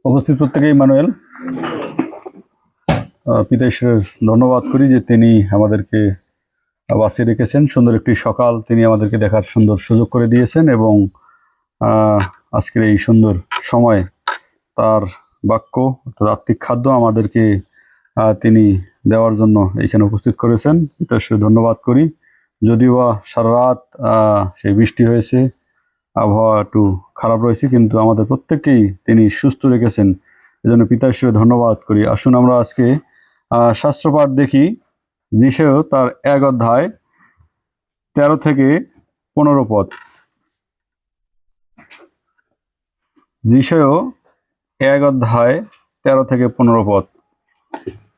উপস্থিত প্রত্যেকে ইমানুয়েল পিতা ঈশ্বরের ধন্যবাদ করি যে তিনি আমাদেরকে বাঁচিয়ে রেখেছেন, সুন্দর একটি সকাল তিনি আমাদেরকে দেখার সুন্দর সুযোগ করে দিয়েছেন এবং আজকের এই সুন্দর সময় তার বাক্য অর্থাৎ আত্মিক খাদ্য আমাদেরকে তিনি দেওয়ার জন্য এখানে উপস্থিত করেছেন। পিতা ঈশ্বরের ধন্যবাদ করি। যদিও সারা রাত সেই বৃষ্টি হয়েছে, আবহাওয়া একটু খারাপ রয়েছে, কিন্তু আমাদের প্রত্যেককেই তিনি সুস্থ রেখেছেন, এজন্য পিতা ঈশ্বরের ধন্যবাদ করি। আসুন আমরা আজকে শাস্ত্রপাঠ দেখি। যিশয় তার 1 অধ্যায় 13 থেকে 15 পদ। যিশয় 1 অধ্যায় 13 থেকে 15 পদ।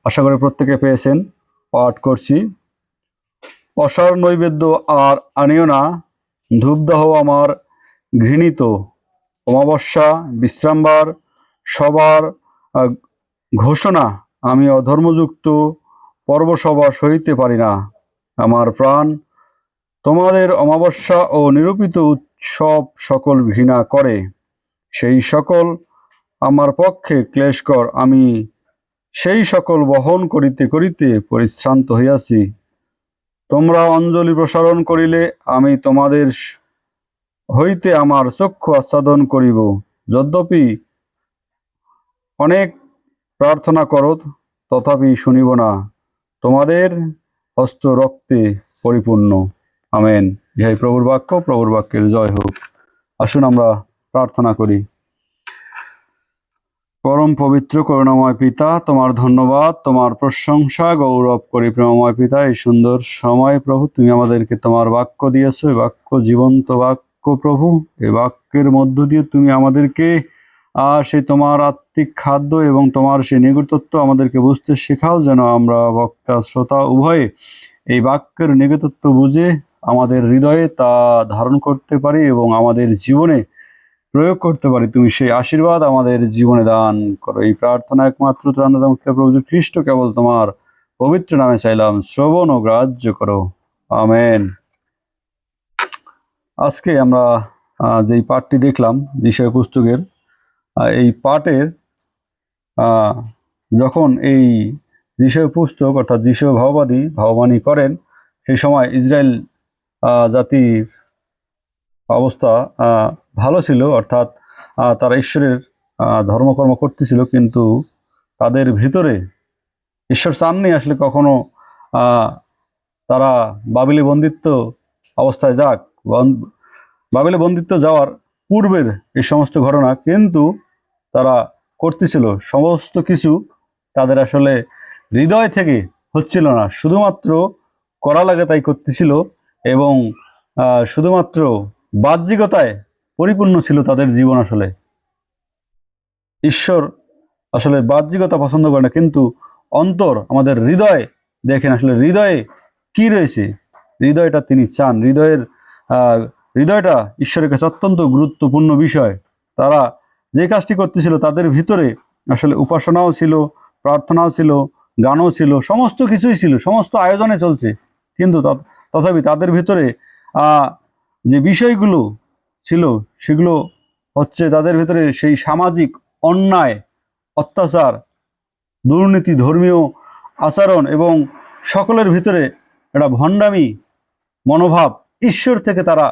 আশা করি প্রত্যেকে পেয়েছেন। পাঠ করছি। অসার নৈবেদ্য আর আনিও না, ধূপদাহ আমার ঘৃণিত। অমাবস্যা, বিশ্রামবার, সবার ঘোষণা আমি অধর্মযুক্ত পর্বসভা সহিতে পারি না। আমার প্রাণ তোমাদের অমাবস্যা ও নিরূপিত উৎসব সকল ঘৃণা করে। সেই সকল আমার পক্ষে ক্লেশকর, আমি সেই সকল বহন করিতে করিতে পরিশ্রান্ত হইয়াছি। তোমরা অঞ্জলি প্রসারণ করিলে আমি তোমাদের হইতে আমার চক্ষু আচ্ছাদন করিব। যদ্যপি অনেক প্রার্থনা করো, তথাপি শুনিব না। তোমাদের হস্ত রক্তে পরিপূর্ণ। আমেন। ইহাই প্রভুর বাক্য। প্রভুর বাক্যের জয় হোক। আসুন আমরা প্রার্থনা করি। পরম পবিত্র করুণাময় পিতা, তোমার ধন্যবাদ, তোমার প্রশংসা গৌরব করি। প্রেমময় পিতা, এই সুন্দর সময় প্রভু তুমি আমাদেরকে তোমার বাক্য দিয়েছো। এই বাক্য জীবন্ত বাক্য প্রভু। এই বাক্যের মধ্য দিয়ে তুমি আমাদেরকে সেই তোমার আত্মিক খাদ্য এবং তোমার সেই নিগূঢ়ত্ব আমাদেরকে বুঝতে শেখাও, যেন আমরা বক্তা শ্রোতা উভয়ে এই বাক্যের নিগূঢ়ত্ব বুঝে আমাদের হৃদয়ে তা ধারণ করতে পারি এবং আমাদের জীবনে প্রয়োগ করতে পারি। তুমি সেই আশীর্বাদ আমাদের জীবনে দান করো। এই প্রার্থনা একমাত্র ত্রাণদাতা মুক্ত প্রভু খ্রিস্ট কেবল তোমার পবিত্র নামে চাইলাম, শ্রবণ ও গ্রাহ্য করো। আমেন। আজকে আমরা যেই পাঠটি দেখলাম যিশয় পুস্তকের, এই পাঠের যখন এই যিশয় পুস্তক অর্থাৎ যিশয় ভাববাণী করেন, সেই সময় ইসরায়েল জাতির অবস্থা ভালো ছিল, অর্থাৎ তারা ঈশ্বরের ধর্মকর্ম করতেছিল, কিন্তু তাদের ভিতরে ঈশ্বর চাননি আসলে কখনো তারা বাবিলে বন্দিত্ব অবস্থায় যাক। বাবিলে বন্দিত্ব যাওয়ার পূর্বের এই সমস্ত ঘটনা কিন্তু তারা করতেছিল, সমস্ত কিছু তাদের আসলে হৃদয় থেকে হচ্ছিল না, শুধুমাত্র করা লাগে তাই করতেছিল এবং শুধুমাত্র বাহ্যিকতায় পরিপূর্ণ ছিল তাদের জীবন। আসলে ঈশ্বর আসলে বাহ্যিকতা পছন্দ করে না, কিন্তু অন্তর আমাদের হৃদয় দেখেন আসলে হৃদয়ে কি রয়েছে, হৃদয়টা তিনি চান। হৃদয়টা ঈশ্বরের কাছে অত্যন্ত গুরুত্বপূর্ণ বিষয়। তারা যে কাজটি করতেছিল তাদের ভিতরে আসলে উপাসনাও ছিল, প্রার্থনাও ছিল, গানও ছিল, সমস্ত কিছুই ছিল, সমস্ত আয়োজনে চলছে, কিন্তু তথাপি তাদের ভিতরে যে বিষয়গুলো ছিল সেগুলো হচ্ছে তাদের ভিতরে সেই সামাজিক অন্যায়, অত্যাচার, দুর্নীতি, ধর্মীয় আচরণ এবং সকলের ভিতরে একটা ভণ্ডামি মনোভাব। ঈশ্বর থেকে তারা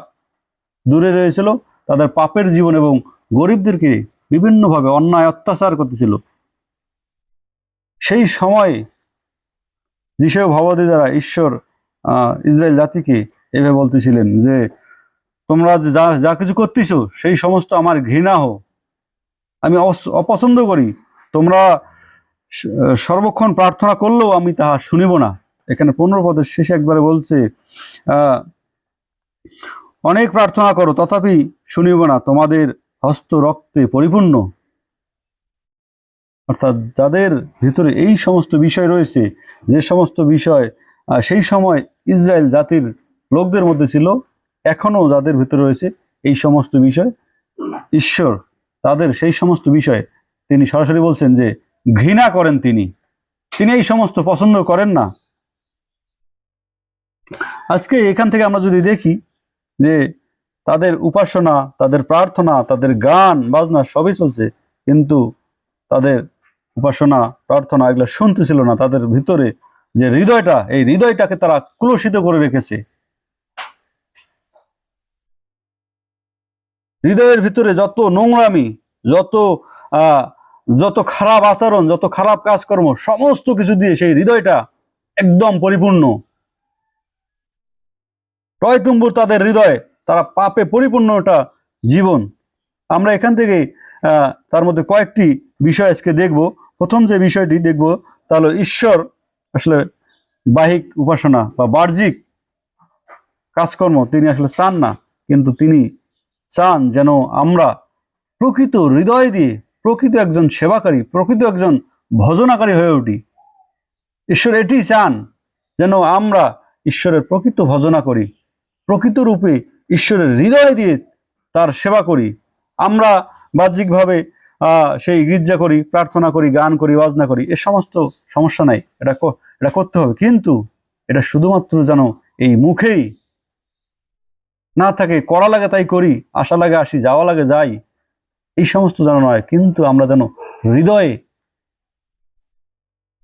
দূরে রয়েছিল, তাদের পাপের জীবন এবং গরিবদেরকে বিভিন্নভাবে অন্যায় অত্যাচার করতেছিল। সেই সময় যিশয় ভাববাদী দ্বারা ঈশ্বর ইসরায়েল জাতিকে এভাবে বলতেছিলেন যে তোমরা যা কিছু করতেছো সেই সমস্ত আমার ঘৃণা হো, আমি অপছন্দ করি। তোমরা সর্বক্ষণ প্রার্থনা করলেও আমি তাহা শুনিব না। এখানে 15 পদের শেষে একবারে বলছে অনেক প্রার্থনা করো তথাপি শুনিব না, তোমাদের হস্ত রক্তে পরিপূর্ণ। অর্থাৎ যাদের ভিতরে এই সমস্ত বিষয় রয়েছে, যে সমস্ত বিষয় সেই সময় ইসরায়েল জাতির লোকদের মধ্যে ছিল, এখনো যাদের ভিতরে রয়েছে এই সমস্ত বিষয়, ঈশ্বর তাদের সেই সমস্ত বিষয় তিনি সরাসরি বলছেন যে ঘৃণা করেন তিনি। তিনি এই সমস্ত পছন্দ করেন না। আজকে এখান থেকে আমরা যদি দেখি যে তাদের উপাসনা, তাদের প্রার্থনা, তাদের গান বাজনা সবই চলছে, কিন্তু তাদের উপাসনা প্রার্থনা এগুলো শুনতেছিল না। তাদের ভিতরে যে হৃদয়টা, এই হৃদয়টাকে তারা কলুষিত করে রেখেছে। হৃদয়ের ভিতরে যত নোংরামি, যত যত খারাপ আচরণ, যত খারাপ কাজকর্ম, সমস্ত কিছু দিয়ে সেই হৃদয়টা একদম পরিপূর্ণ। টয়টুম্বুর তাদের হৃদয়, তারা পাপে পরিপূর্ণটা জীবন। আমরা এখান থেকে তার মধ্যে কয়েকটি বিষয় আজকে দেখব। প্রথম যে বিষয়টি দেখব তা হলো ঈশ্বর আসলে বাহিক উপাসনা বা বাহ্যিক কাজকর্ম তিনি আসলে চান না, কিন্তু তিনি চান যেন আমরা প্রকৃত হৃদয় দিয়ে প্রকৃত একজন সেবাকারী, প্রকৃত একজন ভজনাকারী হয়ে উঠি। ঈশ্বর এটি চান যেন আমরা ঈশ্বরের প্রকৃত ভজনা করি, প্রকৃত রূপে ঈশ্বরের হৃদয় দিয়ে তার সেবা করি। আমরা বাহ্যিকভাবে সেই গির্জা করি, প্রার্থনা করি, গান করি, বাজনা করি, এ সমস্ত সমস্যা নাই, এটা করতে হবে, কিন্তু এটা শুধুমাত্র যেন এই মুখেই না থাকে, করা লাগে তাই করি, আসা লাগে আসি, যাওয়া লাগে যাই, এই সমস্ত যেন নয়, কিন্তু আমরা যেন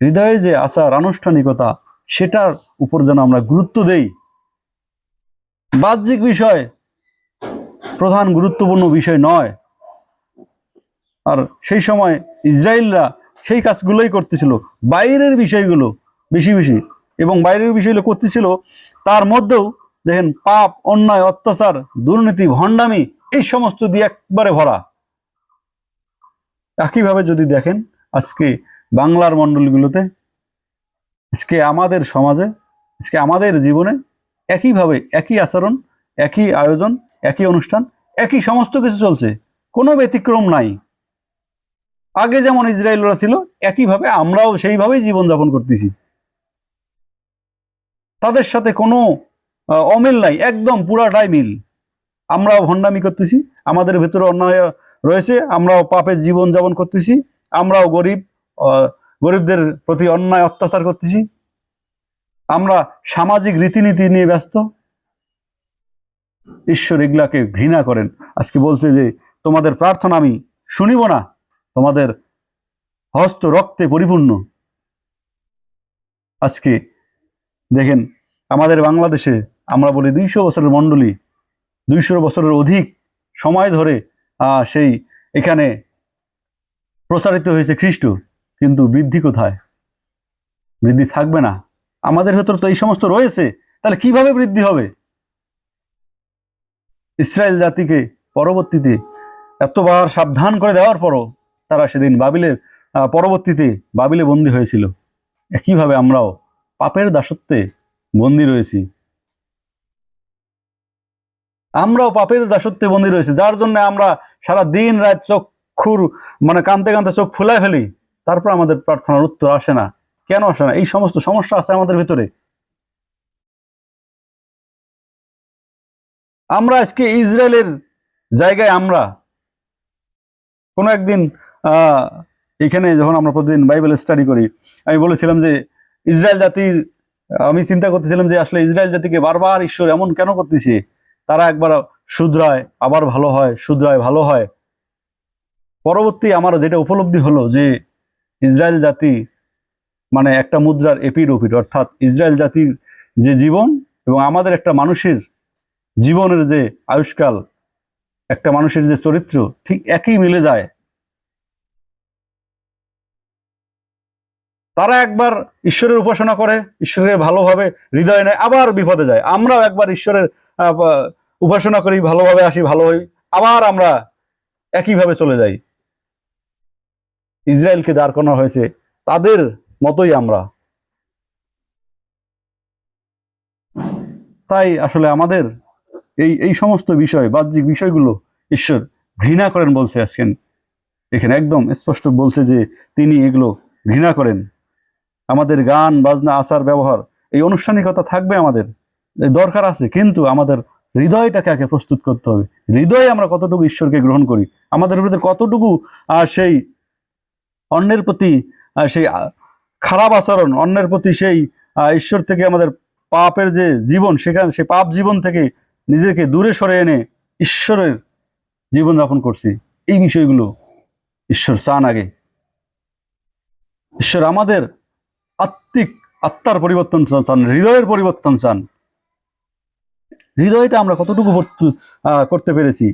হৃদয়ে যে আচার আনুষ্ঠানিকতা সেটার উপর যেন আমরা গুরুত্ব দেই। বাহ্যিক বিষয় প্রধান গুরুত্বপূর্ণ বিষয় নয়। আর সেই সময় ইসরায়েলরা সেই কাজগুলোই করতেছিল, বাইরের বিষয়গুলো বেশি বেশি, এবং বাইরের বিষয়গুলো করতেছিল। তার মধ্যেও দেখেন পাপ, অন্যায়, অত্যাচার, দুর্নীতি, ভণ্ডামি এই সমস্ত দিয়ে একবারে ভরা। একইভাবে যদি দেখেন আজকে বাংলার মণ্ডলীগুলোতে, আজকে আমাদের সমাজে, আজকে আমাদের জীবনে একইভাবে একই আচরণ, একই আয়োজন, একই অনুষ্ঠান, একই সমস্ত কিছু চলছে, কোনো ব্যতিক্রম নাই। আগে যেমন ইসরায়েলরা ছিল একইভাবে আমরাও সেইভাবেই জীবনযাপন করতেছি, তাদের সাথে কোনো অমিল নাই, একদম পুরাটাই মিল। আমরাও ভণ্ডামি করতেছি, আমাদের ভেতরে অন্যায় রয়েছে, আমরাও পাপের জীবন যাপন করতেছি, আমরাও গরিবদের প্রতি অন্যায় অত্যাচার করতেছি, আমরা সামাজিক রীতিনীতি নিয়ে ব্যস্ত। ঈশ্বর এগুলাকে ঘৃণা করেন। আজকে বলছে যে তোমাদের প্রার্থনা আমি শুনিব না, তোমাদের হস্ত রক্তে পরিপূর্ণ। আজকে দেখেন আমাদের বাংলাদেশে আমরা বলি 200 বছরের মণ্ডলী, 200 বছরের অধিক সময় ধরে সেই এখানে প্রচারিত হয়েছে খ্রিস্ট, কিন্তু বৃদ্ধি কোথায়? বৃদ্ধি থাকবে না। আমাদের ভেতর তো এই সমস্ত রয়েছে, তাহলে কিভাবে বৃদ্ধি হবে? ইসরায়েল জাতিকে পরবর্তীতে এতবার সাবধান করে দেওয়ার পরও তারা সেদিন পরবর্তীতে বাবিলে বন্দী হয়েছিল। একইভাবে আমরাও পাপের দাসত্বে বন্দী রয়েছি, আমরাও পাপের দাসত্বে বন্দী রয়েছি, যার জন্য আমরা সারা দিন রাত চক্ষুর কানতে কানতে চোখ ফুলায় ফেলি, তারপর আমাদের প্রার্থনার উত্তর আসে না। কেন আসে না? এই সমস্ত সমস্যা আছে আমাদের ভিতরে। আমরা আজকে ইসরায়েলের জায়গায়, আমরা কোনো একদিন এখানে যখন আমরা প্রতিদিন বাইবেল স্টাডি করি, আমি বলেছিলাম যে ইসরায়েল জাতির, আমি চিন্তা করতেছিলাম যে আসলে ইসরায়েল জাতিকে বারবার ঈশ্বর এমন কেন করতেছে? তারা একবার শুধরায় আবার ভালো হয়, শুধরায় ভালো হয়। পরবর্তী আমার যেটা উপলব্ধি হলো যে ইসরায়েল জাতি একটা মুদ্রার এপিড ওপিড, অর্থাৎ ইসরায়েল জাতির যে জীবন এবং আমাদের একটা মানুষের জীবনের যে আয়ুষ্কাল, একটা মানুষের যে চরিত্র, ঠিক একই মিলে যায়। তারা একবার ঈশ্বরের উপাসনা করে, ঈশ্বরের ভালোভাবে হৃদয় নেয়, আবার বিপদে যায়। আমরাও একবার ঈশ্বরের উপাসনা করি, ভালোভাবে আসি, ভালো হই, আবার আমরা একইভাবে চলে যাই। ইসরায়েলকে দাঁড় করানো হয়েছে তাদের মতোই আমরা। তাই আসলে আমাদের এই সমস্ত বিষয়, বাহ্যিক বিষয়গুলো ঈশ্বর ঘৃণা করেন বলছে। আজকেন এখানে একদম স্পষ্ট বলছে যে তিনি এগুলো ঘৃণা করেন। আমাদের গান বাজনা, আচার ব্যবহার, এই আনুষ্ঠানিকতা থাকবে, আমাদের দরকার আছে, কিন্তু আমাদের হৃদয়টাকে আগে প্রস্তুত করতে হবে। হৃদয়ে আমরা কতটুকু ঈশ্বরকে গ্রহণ করি, আমাদের ভিতরে কতটুকু সেই অন্যের প্রতি সেই খারাপ আচরণ, অন্যের প্রতি সেই ঈশ্বর থেকে আমাদের পাপের যে জীবন, সেখানে সেই পাপ জীবন থেকে নিজেকে দূরে সরে এনে ঈশ্বরের জীবন যাপন করছি, এই বিষয়গুলো ঈশ্বর চান আগে। ঈশ্বর আমাদের আত্মার পরিবর্তন চান, হৃদয়ের পরিবর্তন চান। হৃদয়টা আমরা কতটুকু করতে পেরেছি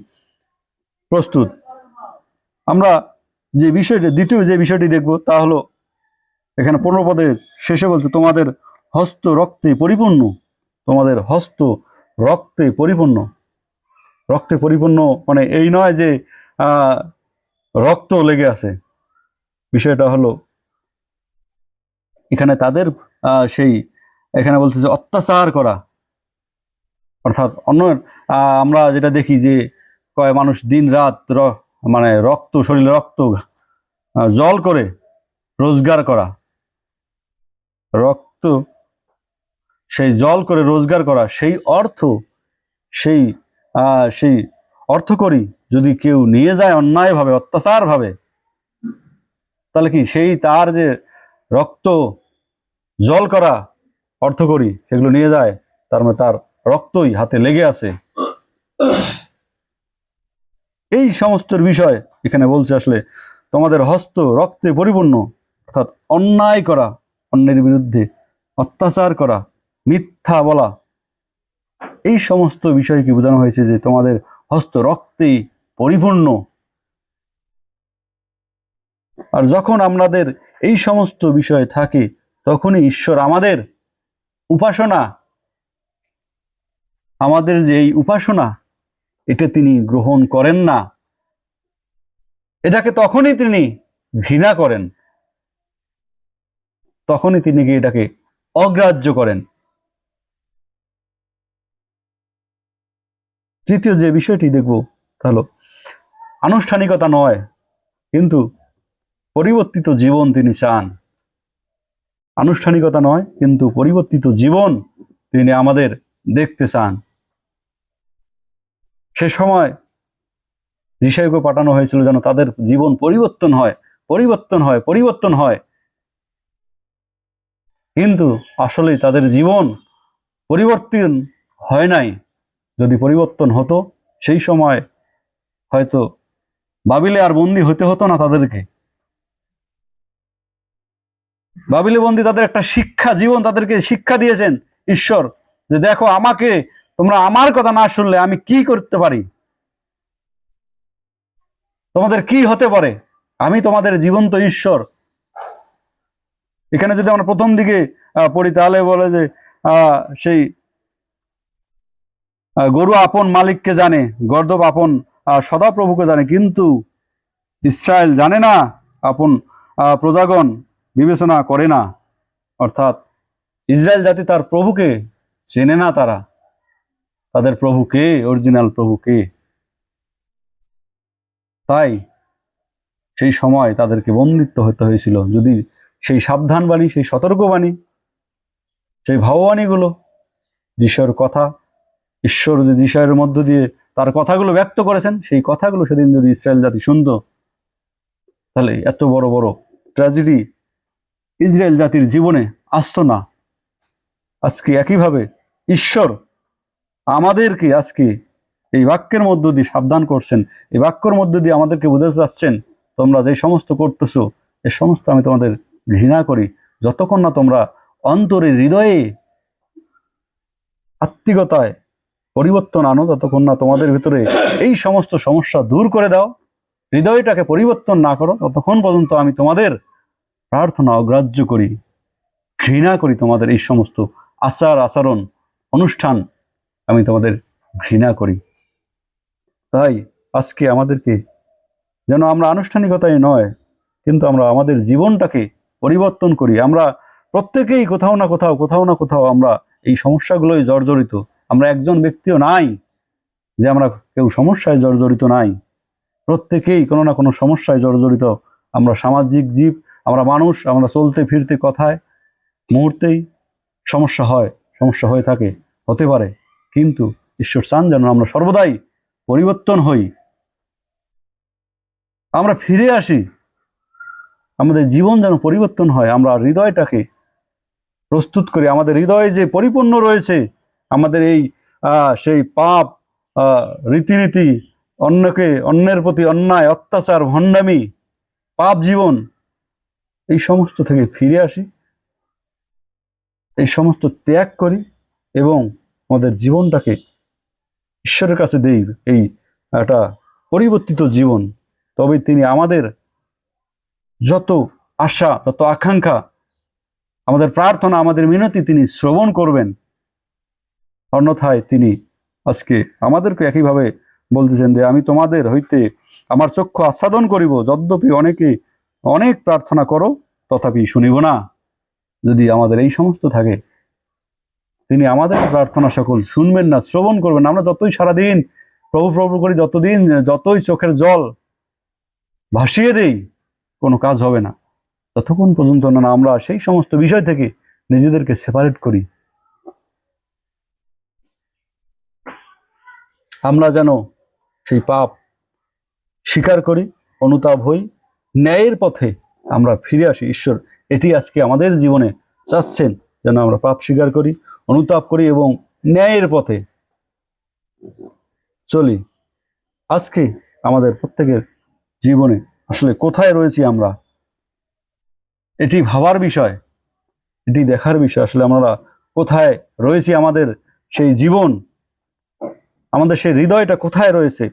প্রস্তুত? আমরা যে বিষয়টি, দ্বিতীয় যে বিষয়টি দেখব তা হলো, এখানে 15 পদের শেষে বলছে, তোমাদের হস্ত রক্তে পরিপূর্ণ। তোমাদের হস্ত রক্তে পরিপূর্ণ। রক্তে পরিপূর্ণ মানে এই নয় যে রক্ত লেগে আছে। বিষয়টা হলো এখানে তাদের সেই এখানে বলছে যে অত্যাচার করা, অর্থাৎ অন্য আমরা যেটা দেখি যে কয় মানুষ দিন রাত মানে রক্ত, শরীরে রক্ত জল করে রোজগার করা, রক্ত সেই জল করে রোজগার করা, সেই সেই অর্থ করি যদি কেউ নিয়ে যায় অন্যায়ভাবে, অত্যাচারভাবে, তাহলে কি সেই তার যে রক্ত জল করা অর্থ করি সেগুলো নিয়ে যায়, তার মানে তার রক্তই হাতে লেগে আছে। এই সমস্ত বিষয় এখানে বলছে আসলে তোমাদের হস্ত রক্তে পরিপূর্ণ, অর্থাৎ অন্যায় করা, অন্যের বিরুদ্ধে অত্যাচার করা, মিথ্যা বলা, এই সমস্ত বিষয়কে বোঝানো হয়েছে যে তোমাদের হস্ত রক্তে পরিপূর্ণ। আর যখন আমাদের এই সমস্ত বিষয় থাকে তখনই ঈশ্বর আমাদের উপাসনা, আমাদের যে এই উপাসনা, এটা তিনি গ্রহণ করেন না। এটাকে তখনই তিনি ঘৃণা করেন, তখনই তিনি এটাকে অগ্রাহ্য করেন। তৃতীয় যে বিষয়টি দেখব তা হলো আনুষ্ঠানিকতা নয়, কিন্তু পরিবর্তিত জীবন তিনি চান। আনুষ্ঠানিকতা নয়, কিন্তু পরিবর্তিত জীবন তিনি আমাদের দেখতে চান। সে সময় যিশাইকে পাঠানো হয়েছিল যেন তাদের জীবন পরিবর্তন হয়, পরিবর্তন হয়, পরিবর্তন হয়। কিন্তু আসলেই তাদের জীবন পরিবর্তন হয় নাই। যদি পরিবর্তন হতো সেই সময় হয়তো বাবিলে আর বন্দী হতে হতো না তাদেরকে। বাবিলে বন্দী তাদের একটা শিক্ষা, জীবন তাদেরকে শিক্ষা দিয়েছেন ঈশ্বর, যে দেখো আমাকে তোমরা আমার কথা না শুনলে আমি কি করতে পারি, তোমাদের কি হতে পারে, আমি তোমাদের জীবন্ত ঈশ্বর। এখানে যদি আমরা প্রথম দিকে পড়ি তাহলে বলে যে সেই গরু আপন মালিককে জানে, গর্দভ আপন সদাপ্রভুকে জানে, কিন্তু ইসরায়েল জানে না, আপন প্রজাগণ বিবেচনা করে না। অর্থাৎ ইসরায়েল জাতি তার প্রভুকে চেনে না, তারা তাদের প্রভুকে, অরিজিনাল প্রভুকে। তাই সেই সময় তাদেরকে বন্দিত্ব হতে হয়েছিল। যদি সেই সাবধানবাণী, সেই সতর্কবাণী, সেই ভাববাণীগুলো, যিশুর কথা, ঈশ্বর যে যিশুর মধ্য দিয়ে তার কথাগুলো ব্যক্ত করেছেন, সেই কথাগুলো সেদিন যদি ইসরায়েল জাতি শুনত, তাহলে এত বড় বড় ট্র্যাজেডি ইসরায়েল জাতির জীবনে আসতো না। আজকে একইভাবে ঈশ্বর আমাদেরকে আজকে এই বাক্যের মধ্য দিয়ে সাবধান করছেন, এই বাক্যের মধ্য দিয়ে আমাদেরকে বোঝাতে চাচ্ছেন, তোমরা যে সমস্ত করতেছো এ সমস্ত আমি তোমাদের ঘৃণা করি। যতক্ষণ না তোমরা অন্তরে, হৃদয়ে, আত্মিকতায় পরিবর্তন আনো, ততক্ষণ না তোমাদের ভিতরে এই সমস্ত সমস্যা দূর করে দাও, হৃদয়টাকে পরিবর্তন না করো, ততক্ষণ পর্যন্ত আমি তোমাদের প্রার্থনা অগ্রাহ্য করি, ঘৃণা করি। তোমাদের এই সমস্ত আচরণ, অনুষ্ঠান আমি তোমাদের ঘৃণা করি। তাই আজকে আমাদেরকে যেন আমরা আনুষ্ঠানিকতায় নয়, কিন্তু আমরা আমাদের জীবনটাকে পরিবর্তন করি। আমরা প্রত্যেকেই কোথাও না কোথাও আমরা এই সমস্যাগুলোই জর্জরিত। আমরা একজন ব্যক্তিও নাই যে আমরা কেউ সমস্যায় জর্জরিত নাই, প্রত্যেকেই কোনো না কোনো সমস্যায় জর্জরিত। আমরা সামাজিক জীব, আমরা মানুষ, আমরা চলতে ফিরতে কথায় মুহূর্তেই সমস্যা হয়ে থাকে, হতে পারে। কিন্তু ঈশ্বর চান যেন আমরা সর্বদাই পরিবর্তন হই, আমরা ফিরে আসি আমাদের জীবন যেন পরিবর্তন হয়, আমরা হৃদয়টাকে প্রস্তুত করি। আমাদের হৃদয়ে যে পরিপূর্ণ রয়েছে আমাদের এই সেই পাপ, রীতিনীতি, অন্যের প্রতি অন্যায়, অত্যাচার, ভণ্ডামি, পাপ জীবন, এই সমস্ত থেকে ফিরে আসি, এই সমস্ত ত্যাগ করি এবং আমাদের জীবনটাকে ঈশ্বরের কাছে দেই এই একটা পরিবর্তিত জীবন। তবে তিনি আমাদের যত আশা, যত আকাঙ্ক্ষা, আমাদের প্রার্থনা, আমাদের মিনতি তিনি শ্রবণ করবেন। অন্যথায় তিনি আজকে আমাদেরকে একইভাবে বলতেছেন যে আমি তোমাদের হইতে আমার চক্ষু আচ্ছাদন করিব, যদ্যপি অনেকে অনেক প্রার্থনা করো তথাপি শুনিব না। যদি আমাদের এই সমস্ত থাকে, তিনি আমাদের প্রার্থনা সকল শুনবেন না, শ্রবণ করবেন না। আমরা যতই সারাদিন প্রভু প্রভু করি, যতই চোখের জল ভাসিয়ে দেই, কোনো কাজ হবে না ততক্ষণ পর্যন্ত না আমরা সেই সমস্ত বিষয় থেকে নিজেদেরকে সেপারেট করি। আমরা যেন সেই পাপ স্বীকার করি, অনুতাপ হই, ন্যায়ের পথে আমরা ফিরে আসি। ঈশ্বর এটি আজকে আমাদের জীবনে চাচ্ছেন, যেন আমরা পাপ স্বীকার করি, অনুতাপ করি এবং ন্যায়ের পথে চলি। আজকে আমাদের প্রত্যেকের জীবনে আসলে কোথায় রয়েছি আমরা, এটি ভাবার বিষয়, এটি দেখার বিষয়। আসলে আমরা কোথায় রয়েছি, আমাদের সেই জীবন, আমাদের সেই হৃদয়টা কোথায় রয়েছে?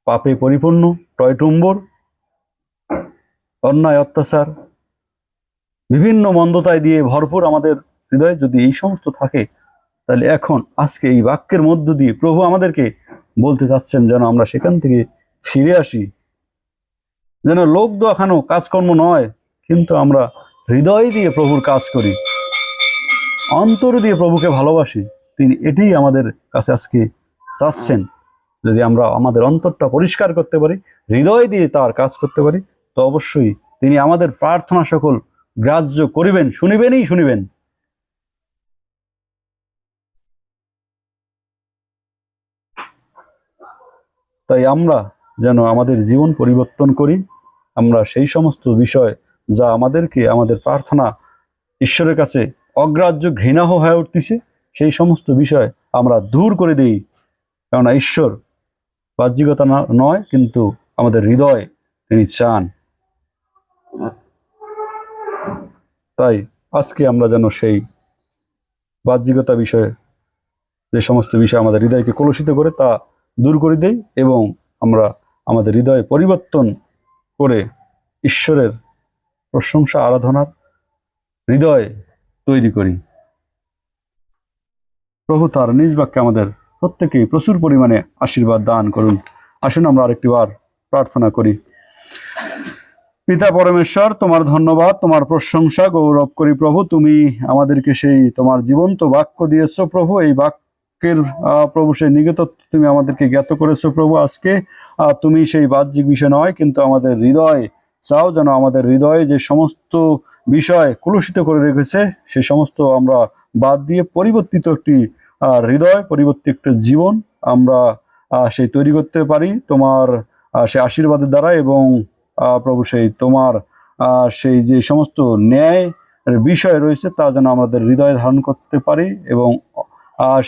পাপে পরিপূর্ণ, টয়টুম্বর, অন্যায়, অত্যাচার, বিভিন্ন মন্দতায় দিয়ে ভরপুর আমাদের হৃদয় যদি এই সমস্ত থাকে, তাহলে এখন আজকে এই বাক্যের মধ্য দিয়ে প্রভু আমাদেরকে বলতে চাচ্ছেন যেন আমরা সেখান থেকে ফিরে আসি, যেন লোক দেখানো কাজকর্ম নয়, কিন্তু আমরা হৃদয় দিয়ে প্রভুর কাজ করি, অন্তর দিয়ে প্রভুকে ভালোবাসি। তিনি এটাই আমাদের কাছে আজকে চাচ্ছেন। যদি আমরা আমাদের অন্তরটা পরিষ্কার করতে পারি, হৃদয় দিয়ে তার কাজ করতে পারি, তো অবশ্যই তিনি আমাদের প্রার্থনা সকল গ্রাহ্য করিবেন, শুনিবেনই শুনিবেন। তাই আমরা যেন আমাদের জীবন পরিবর্তন করি, আমরা সেই সমস্ত বিষয় যা আমাদেরকে, আমাদের প্রার্থনা ঈশ্বরের কাছে অগ্রাহ্য, ঘৃণাহ হয়ে উঠতেছে, সেই সমস্ত বিষয় আমরা দূর করে দিই। কেননা ঈশ্বর বাহ্যিকতা নয়, কিন্তু আমাদের হৃদয় তিনি চান। তাই আজকে আমরা যেন সেই বাহ্যিকতা বিষয়ে, যে সমস্ত বিষয় আমাদের হৃদয়কে কলুষিত করে, তা দূর করে দেই এবং আমরা আমাদের হৃদয় পরিবর্তন করে ঈশ্বরের প্রশংসা, আরাধনার হৃদয় তৈরি করি। প্রভু তার নিজ বাক্যে আমাদের প্রত্যেকেই প্রচুর পরিমাণে আশীর্বাদ দান করুন। আসুন আমরা আরেকটি বার প্রার্থনা করি। পিতা পরমেশ্বর, তোমার ধন্যবাদ, তোমার প্রশংসা, গৌরব করি প্রভু। তুমি আমাদেরকে সেই তোমার জীবন্ত বাক্য দিয়েছো প্রভু। এই বাক্যের প্রভু সেই নিগত তুমি আমাদেরকে জ্ঞাত করেছো প্রভু। আজকে তুমি সেই বাহ্যিক বিষয় নয়, কিন্তু আমাদের হৃদয় চাও যেন আমাদের হৃদয়ে যে সমস্ত বিষয় কলুষিত করে রেখেছে, সে সমস্ত আমরা বাদ দিয়ে পরিবর্তিত একটি হৃদয়, পরিবর্তিত একটা জীবন আমরা সেই তৈরি করতে পারি তোমার সেই আশীর্বাদের দ্বারা। এবং প্রভু সেই তোমার সেই যে সমস্ত ন্যায় বিষয় রয়েছে, তা যেন আমাদের হৃদয়ে ধারণ করতে পারি এবং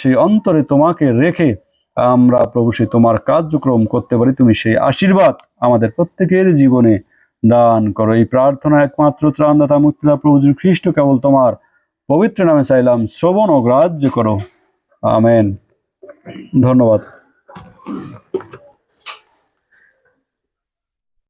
সেই অন্তরে তোমাকে রেখে আমরা প্রভু সেই তোমার কার্যক্রম করতে পারি। তুমি সেই আশীর্বাদ আমাদের প্রত্যেকের জীবনে দান করো। এই প্রার্থনা একমাত্র ত্রাণদাতা মুক্তিদাতা প্রভু যীশু খ্রিস্ট কেবল তোমার পবিত্র নামে চাইলাম, শ্রবণ ও গ্রাহ্য করো। আমেন। ধন্যবাদ।